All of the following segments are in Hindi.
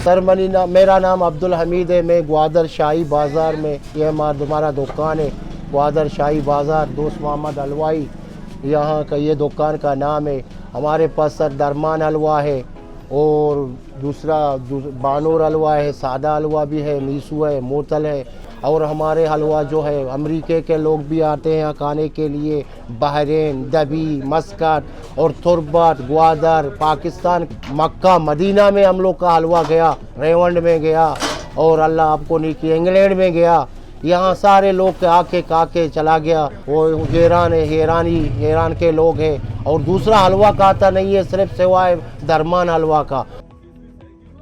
मेरा नाम अब्दुल हमीद है। मैं ग्वादर शाही बाज़ार में, ये हमारा दुकान है ग्वादर शाही बाज़ार, दोस्त मोहम्मद हलवाई यहाँ का ये दुकान का नाम है। हमारे पास सर दरमान हलवा है और दूसरा बानूर हलवा है, सादा हलवा भी है, मीसू है, मोतल है। और हमारे हलवा जो है अमेरिका के लोग भी आते हैं यहाँ खाने के लिए। बहरीन, दबी, मस्कट और तुर्बत, ग्वादर, पाकिस्तान, मक्का, मदीना में हम लोग का हलवा गया, रेवंड में गया और अल्लाह आपको नहीं किया इंग्लैंड में गया। यहाँ सारे लोग आके काके चला गया। वो हैरान है, हैरान के लोग हैं। और दूसरा हलवा खाता नहीं है सिर्फ सिवाय दरमान हलवा का।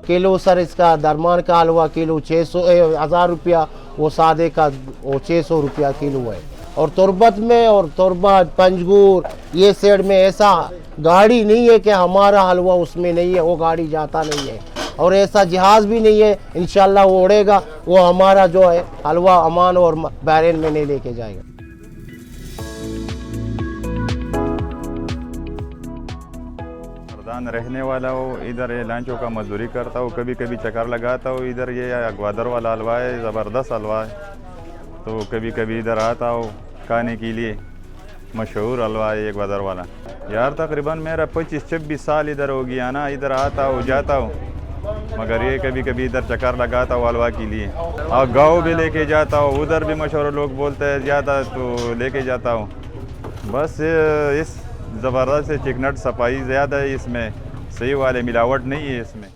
किलो सर इसका दरमान का हलवा किलो 1000 रुपया, वो सादे का वो 600 रुपया किलो है। और तुर्बत में और तुर्बत पंजगूर ये साइड में ऐसा गाड़ी नहीं है कि हमारा हलवा उसमें नहीं है, वो गाड़ी जाता नहीं है। और ऐसा जहाज़ भी नहीं है इंशाल्लाह वो उड़ेगा, वो हमारा जो है हलवा अमान और बहरीन में नहीं लेके जाएगा। मर्दान रहने वाला हो, इधर ये लांचों का मजदूरी करता हूँ, कभी कभी चक्कर लगाता हूँ। इधर ये ग्वादर वाला हलवा है, ज़बरदस्त हलवा है, तो कभी कभी इधर आता हूँ खाने के लिए। मशहूर हलवा है ये ग्वादर वाला। यार तकरीबन मेरा 25-26 साल इधर हो गया ना, इधर आता हूँ जाता हूँ, मगर ये कभी कभी इधर चक्कर लगाता हूँ हलवा के लिए। और गाँव भी लेके जाता हूँ, उधर भी मशहूर लोग बोलते हैं ज़्यादा तो लेके जाता हूँ। बस इस ज़बरदस्त चिकनट सफाई ज़्यादा है इसमें, सही वाले मिलावट नहीं है इसमें।